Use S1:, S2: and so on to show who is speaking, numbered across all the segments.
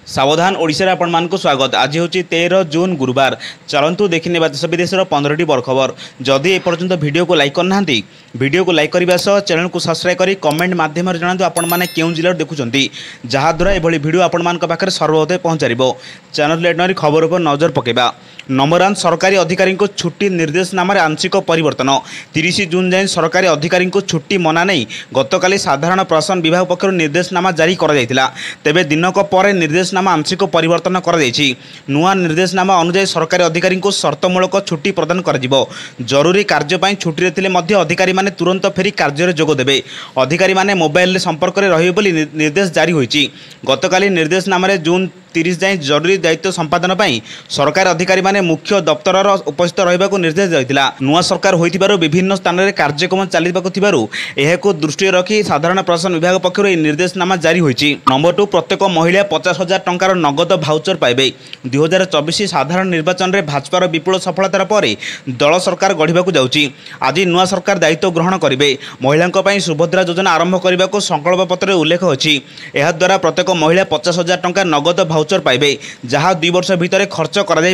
S1: सावधान ओडिशा आपण मान को स्वागत। आज हूँ 13 जून गुरुवार। चलतु देखने देश विदेश 15टी बड़ खबर। जदि एपर्यंत वीडियो को लाइक करना वीडियो को लाइक करने सह चैनल को सब्सक्राइब करी कमेंट माध्यम जनातु आपण मैंने क्यों जिले देखुंत जहाद्वारा यह वीडियो आपण मान पाखे सर्वोदय पहुँचार। चैनल लेटनरी खबर पर नजर पकेबा। नंबर 1 सरकारी अधिकारी को छुट्टी निर्देशनामा आंशिक परिवर्तन। 30 जून जाए सरकारी अधिकारी को छुट्टी मना नहीं गतकाली साधारण प्रशासन विभाग पक्षर निर्देशनामा जारी करा तेबे दिनक पर निर्देशनामा आंशिक परिवर्तन कर नुआ निर्देशनामा अनुसार सरकारी अधिकारी को शर्तमूलक छुट्टी प्रदान कर जरूरी कार्य छुट्टी थिले मध्य अधिकारी माने तुरंत फेरी कार्य जोग देबे। अधिकारी माने मोबाइल संपर्क में रहिबे बोली निर्देश जारी होईची। गतकाली निर्देशनामा जून 30 जाए जरूरी दायित्व संपादन पर सरकार अधिकारी माने मुख्य दफ्तर उपस्थित रहिबाकु निर्देश दिया। नुआ सरकार होइतिबारु विभिन्न स्थान में कार्यक्रम चलिबाकु एहाकु दृष्टि रखी साधारण प्रशासन विभाग पक्षर यह निर्देशनामा जारी होईची। नंबर 2 प्रत्येक महिला 50,000 टंकार नगद भाउचर पाइबे। 2024 साधारण निर्वाचन में भाजपार विपुल सफलतार पर दल सरकार गढ़िबाकु जाउची। आज नुआ सरकार दायित्व ग्रहण करिवे। महिलांक पई सुभद्रा योजना आरंभ करने संकल्प पत्र उल्लेख अछि। एहा द्वारा प्रत्येक महिला 50,000 टंका नगद भाउचर पाइबे जहाँ 2 वर्ष भितर खर्च कर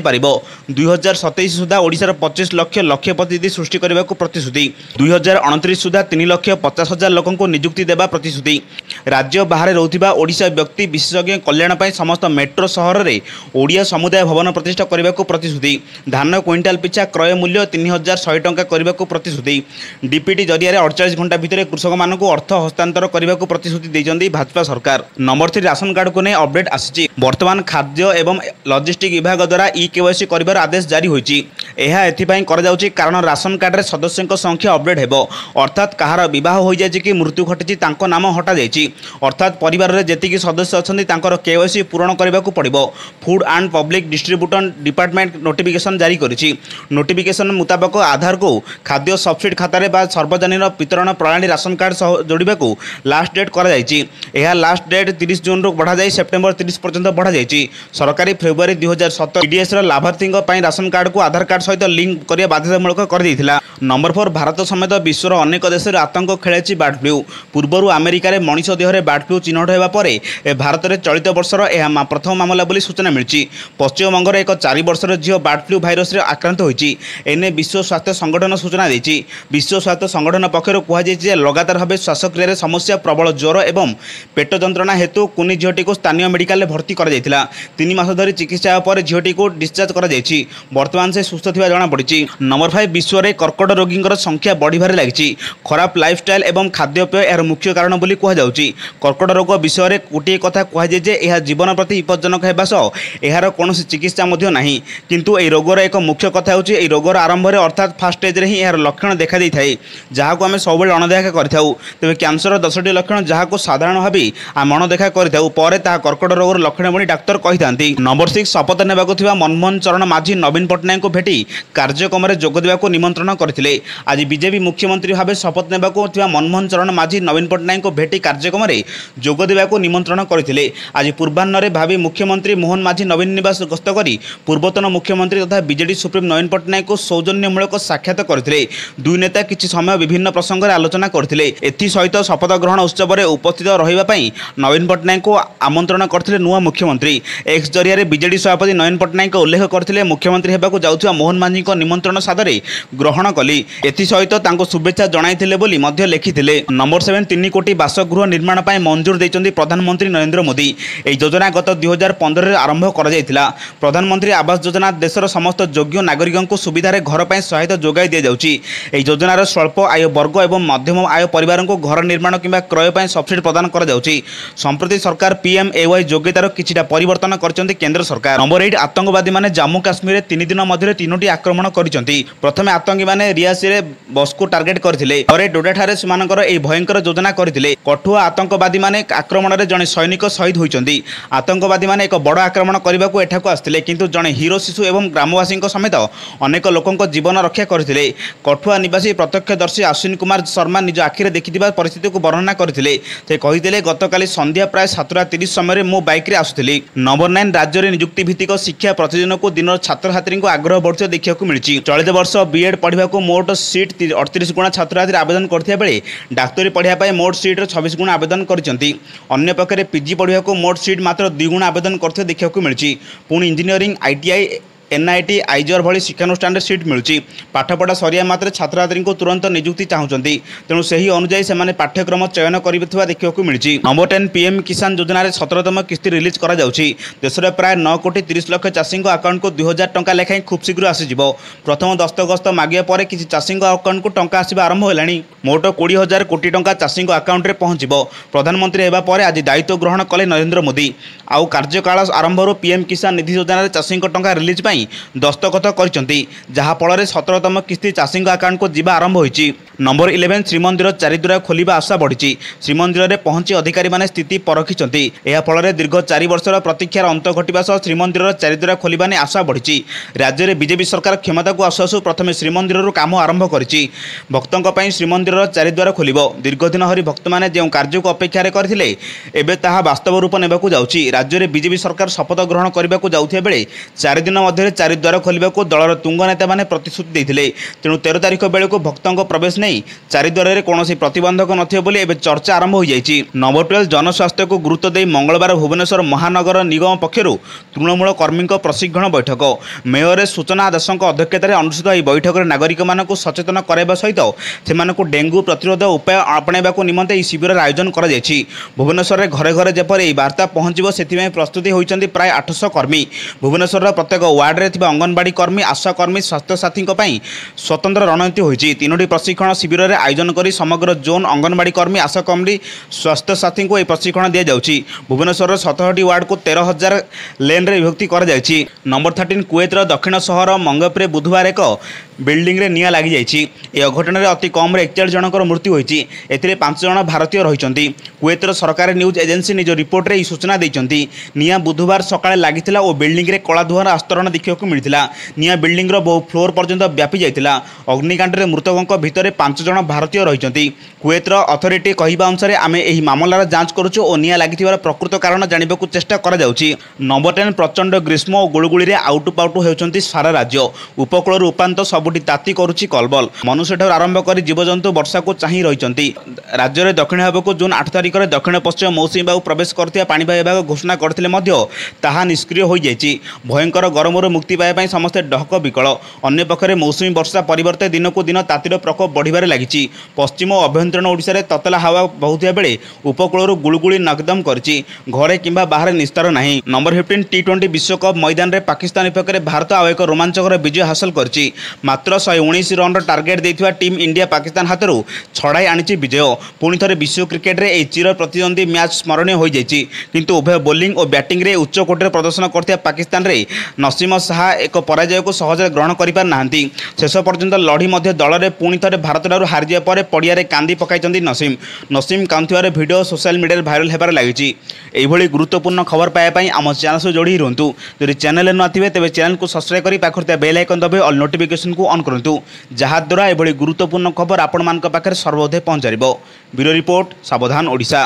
S1: 2027 सुधा ओडिशार 25 लाख लक्षपति सृष्टि करने को प्रतिश्रुति। 2029 सुधा 3,50,000 लोकों को नियुक्ति देवा प्रतिश्रुति। राज्य बाहर रोथिबा ओडिशा व्यक्ति विशेषज्ञ कल्याण पर समस्त मेट्रो सहर में ओडिया समुदाय भवन प्रतिष्ठा करने को प्रतिश्रुति। धान क्विंटाल पिछा क्रय मूल्य 3,100 टंका करने को प्रतिश्रुति। डीपीटी जरिया 48 घंटा भितर कृषक मान अर्थ हस्तांतर करने को प्रतिश्रुति देइछन्ती भाजपा सरकार। नंबर 3 राशन कार्ड को नहीं अपडेट आसी। वर्तमान खाद्य एवं लॉजिस्टिक विभाग द्वारा ई-केवाईसी कर आदेश जारी होईची। यह एथिपाई कर जाउची कारण राशन कार्ड रे सदस्यों संख्या अपडेट हेबो। अर्थात कहार विवाह हो जाए कि मृत्यु घटी तांको नाम हटा जाइची। अर्थात परिवार रे जेतिकी सदस्य अछंती तांकर केवाईसी पूर्ण करबाकू पड़िबो। Food and public distribution department notification जारी करिछि। नोटिफिकेशन मुताबक आधार को खाद्य सब्सिडी खाता बा सार्वजनिक वितरण प्रणाली राशन कार्ड सह जोड़ाकू लास्ट डेट कर जाइछि। यह लास्ट डेट 30 जून रो बढ़ा जाए सेप्टेम्बर 30 पर्यंत बढ़ा जाइछि। सरकारी फेब्रुआरी 2017 पीडीएस लाभार्थी राशन कार्ड को आधार कार्ड सहित लिंक करने बाध्यतामूलक कर देइथिला। नंबर 4 भारत समेत विश्वर अनेक देश में आतंक खेलाइछि बार्ड फ्लू। पूर्वर अमेरिका रे मनीष देहरे बार्ड फ्लू चिन्हट होगा पर भारत में चलित वर्षर यह प्रथम मामला बोली सूचना मिली। पश्चिमबंगर एक 4 वर्षर झील बार्ड फ्लू भाइरस आक्रांत होइछि। एने विश्व स्वास्थ्य संगठन सूचना देइछि। विश्व स्वास्थ्य संगठन पक्षर कहुଯାଇଛି लगातार भाव श्वासक्रिया समस्या प्रबल ज्वर एवं पेट जंत्रणा हेतु कुनी झीटी को स्थानीय मेडिकल भर्ती कर 3 मास धरी चिकित्सा पर झीटी को डिस्चार्ज कर वर्तमान से सुस्थ थिबा जणा पड़िछि। नंबर 5 विश्व में कर्कट रोगी संख्या बढ़िबार लागिछि। खराब लाइफस्टाइल एवं खाद्यपेय यार मुख्य कारण बोली कहुछि। कर्कट रोग विषय में गोटे कथा कहुए जे यह जीवन प्रति विपज्जनक होगा सह यार कौन चिकित्सा नहीं। किंतु यह रोगर एक मुख्य कथा होछि यह रोगर आरंभ में अर्थात फास्ट स्टेज रे ही यार लक्षण देखा दी थाए जहाँ को आम सब अणदेखा करूँ। तेज कैंसर 10टी लक्षण जहाँ को साधारण भावी आम अणदेखा करूँ कर्कट रोगर लक्षण बोली डाक्तर कही था। नंबर 6 शपथ नेबाकु मनमोहन चरण माझी नवीन पट्टनायक को भेटी कार्यक्रम में जोग देवाक निमंत्रण करथिले। आज बीजेपी मुख्यमंत्री भाव शपथ नेबाकु मनमोहन चरण माझी नवीन पट्टनायक को भेटी कार्यक्रम में जोग देवाक निमंत्रण करथिले। आज पूर्वाह्न भावी मुख्यमंत्री मोहन माझी नवीन निवास गस्त करी पूर्वतन मुख्यमंत्री तथा बीजेडी सुप्रीम नवीन पट्टनायक को सौजन्यमूलक साक्षात करथिले। दुई नेता किछि समय विभिन्न प्रसंग में आलोचना करथिले। एथि सहित शपथ ग्रहण उत्सव में उपस्थित रहिबा पई नवीन पट्टनायक को आमंत्रण करथिले नुआ मुख्यमंत्री। एक्स जरिया बीजेडी सभापति नवीन पट्टनायक उल्लेख करथिले मुख्यमंत्री हेबाकु जाउथिबा मोहन माझी को निमंत्रण सादरे ग्रहण कली। एथि सहित तांको शुभेच्छा जणाइथिले बोली मध्य लिखिथिले। नंबर 7 3 कोटी बासगृह निर्माण पर मंजूर देइचंदी प्रधानमंत्री नरेंद्र मोदी। यह योजना गत 2015 में आरंभ कर जाइथिला। प्रधानमंत्री आवास योजना देशर समस्त योग्य नागरिकों को सुविधार घर पर सहायता जोगाई दि जाउची। यह योजनार स्वल्प आय वर्ग एवं मध्यम आय परिवार को घर निर्माण किंबा क्रय पर सब्सिडी प्रदान कर जाउची। संप्रति सरकार PMAY योग्यतार किछिटा परिवर्तन करचंती केंद्र सरकार। नंबर 8 आतंकवादी माने जम्मू काश्मीर 3 दिन मध्य 3टी आक्रमण करचंती। प्रथमे आतंकी माने रियासी रे बस को टार्गेट करथिले और डोडा ठारे सेमानकर एही भयंकर योजना करथिले। कठुआ आतंकवादी माने आक्रमण रे जने सैनिक शहीद होइचंती। आतंकवादी माने एक बड़ आक्रमण करबाकू एठाकू आस्थिले किंतु जने हीरो शिशु एवं ग्रामवासी समेत अनेक लोकंक जीवन रक्षा करथिले। कठुआ निवासी प्रत्यक्षदर्शी अश्विन कुमार शर्मा निज आखिरे देखिथिबा परिस्थिति को वर्णना करथिले। से कहिथिले गतकाली संध्या प्राय 7:30 समय मो बाइक रे आसुथिली। करिसेंटली। नंबर 9 राज्य में नियुक्ति भित्तिक शिक्षा प्रतिदिन को दिन छात्र छात्री आग्रह बढ़ुवा देखा मिली। चलित वर्ष बीएड पढ़ा मोट सीट 38 गुणा छात्र छात्री आवेदन करथिया बेले डाक्तरी पढ़ाई मोट सीट्र 26 गुणा आवेदन करछंती। अन्य पक्षरे पीजी पढ़ा मोट सीट मात्र 2 गुणा आवेदन करथिया देखा मिली। पुणी इंजीनियरिंग आईटीआई एनआईटी आईजर भली शिक्षानुष्ठान सीट मिलूँ। पाठपढ़ा सरिया मात्र छात्र छात्री को तुरंत नियुक्ति चाहूँगी, तेणु से ही अनुजाई से पाठ्यक्रम चयन करुवा देखा मिली। नंबर 10 पीएम किसान योजन 17तम किस्ती रिलीज कर देश में प्राय 9 कोटी 30 लाख चाषी अकाउंट को 2000 टंका लेखाएं खूब शीघ्र आसीज। प्रथम दस्तखत मागिया पर किसी चाषी अकाउंट को टंका आसवा आरंभ होलानी। मोट 20,000 कोटी टंका चाषी अकाउंट में पहुंचब। प्रधानमंत्री होगा पर आज दायित्व ग्रहण कले नरेंद्र मोदी। आउ कार्यकाल आरंभ पीएम किसान निधि योजन चाषी टंका रिलीज दस्तखत करछंती, जहा फल 17तम किस्ती चाषी अकाउंट को जीवा आरंभ होईची। नंबर 11 श्रीमंदिर चारिद्वार खोलिबा आशा बढ़ी। श्रीमंदिर में पहुंची अधिकारी माने स्थिति परखिंट। यह फल दीर्घ 4 वर्षर प्रतीक्षार अंत घटवा सह श्रीमंदिर चारिद्वार खोलिबा ने आशा बढ़ी। राज्य में बीजेपी सरकार क्षमता को आसु आसु प्रथम श्रीमंदिर काम आरंभ करिछि। भक्तों पर श्रीमंदिर चारिद्वार खोल दीर्घ दिन हरि भक्त मैंने जो कार्य को अपेक्षा करते एवं ताहा वास्तव रूप नेबाकू जाउछि। राज्य में बीजेपी सरकार शपथ ग्रहण करने को जाउथिया बेले 4 दिन मध्य चारिद्वार खोलने को दलर तुंग नेता मैंने प्रतिश्रुति देते। तेणु 13 तारिख बेलू भक्तों प्रवेश नहीं चारिद्वार में कौन प्रतिबंधक न चर्चा आरंभ हो जाएगी। नंबर 12 जनस्वास्थ्य को गुरुत्व दे मंगलवार भुवनेश्वर महानगर निगम पक्षर तृणमूल कर्मी प्रशिक्षण बैठक मेयर सूचना दासों अध्यक्षतार अनुष्ठित यह बैठक में नागरिक मानक सचेतन कराइबा सहित से डेंगू प्रतिरोध उपाय आपणाइबा निमंते यह शिविर आयोजन कर भुवनेश्वर में घरे घरे जेपरि यह वार्ता पहुंचब से प्रस्तुति होती प्राय 800 कर्मी। भुवनेश्वर प्रत्येक वार्ड में अंगनवाड़ी कर्मी आशा कर्मी स्वास्थ्य साथी स्वतंत्र रणनीति होती। 3टी प्रशिक्षण शिविर में आयोजन कर समग्र जोन अंगनवाड़ी कर्मी आशा कर्मी स्वास्थ्य साथी को यह प्रशिक्षण दि जाउछि। भुवनेश्वर 17टी वार्ड को 13,000 लेन रे विभक्ति कर जाइछि। नंबर 13 कुवेतर दक्षिण सहर मंगेप्रे बुधवार एक बिल्डिंग रे निया लगी जाइछि। यह घटना रे अति कम 41 जनकर मृत्यु होइछि। एथिरे 5 जन भारतीय रहिछन्ति। कुवेतर सरकारी न्यूज एजेंसी निज रिपोर्ट रे सूचना दैछन्ति। निया बुधवार सकाळे लागिथिला ओ बिल्डिंग रे कला धुआर आस्तरण देखिବାକୁ मिलिथिला। निया बिल्डिंग रो बहु फ्लोर पर्यंत व्यापी जाइथिला। अग्निकांड रे मृतकଙ୍କ भितरे 5 जन भारतीय रहिछन्ति। कुवेतर अथॉरिटी कहिबा अनुसार आमे एही मामलार जांच करूछु ओ निया लागिथिबार प्रकृत कारण जानिबाकू चेष्टा करा जाउछि। नंबर 10 प्रचंड ग्रीष्म और गुळुगुळी रे आउटु पाउटु हेउछन्ति सारा राज्य। उपकूल उपांत सबुठी ताती करुछि कलबल। मनुष्य ठार आरंभ कर जीवजंतु वर्षा को चाहि रहिछन्ति। राज्य में दक्षिण भाग को जून 8 तारिख में दक्षिण पश्चिम मौसुमी बायु प्रवेश करथिया पाणीपाग विभाग घोषणा करथिले मध्य ताहा निष्क्रिय हो जाइछि। भयंकर गरमରୁ मुक्ति पाइबा पई समस्ते डहक विकल। अन्य पक्षरे मौसुमी वर्षा परिवर्ते दिन को दिन तातीर प्रकोप बढ़िबारे लागिछि। पश्चिम और अभ्यंतरण ओडिशा रे ततला हावा बहुथिया बेले उपकूल गुळुगुळी नकदम करछि। घरे किंबा बाहर निस्तार नाही। नंबर 15 टी20 विश्वकप मैदान में पाकिस्तान विपक्ष में भारत आउ एक रोमांचकर विजय हासिल करछि। मात्र 119 रन टार्गेट देथिबा टीम इंडिया पाकिस्तान हाथरू छड़ाई आनिछि विजय। पुणी थे विश्व क्रिकेट रे एक चिर प्रतिद्वंदी मैच स्मरणीय हो जाइछि। किंतु उभय बोलिंग और बैटिंग रे उच्च कोटीर प्रदर्शन करथिया पाकिस्तान रे नसीम शाह एक पराजय को सहज ग्रहण करि पार नाहंती। शेष पर्यंत लड़ी मध्य दल रे पुणी थे भारत ठारू हारिया पर पड़िया रे कांदी पकाइछन्ती नसीम कांथुआर वीडियो सोशल मीडिया रे भाइराल हेबार लागिछि। एभली गुरुत्वपूर्ण खबर पाइबा पई आम चैनल से जोड़ी रहंतु। जदि चैनल न आथिबे तेबे चैनल को सब्सक्राइब करी पाखरते बेल आइकन दबे ऑल नोटिफिकेशन को ऑन करंतु, जहा द्वारा एभली गुरुत्वपूर्ण खबर आपण मानक पाखरे सर्वोदय पहुंचारिबो। ब्यूरो रिपोर्ट सावधान ओडिशा।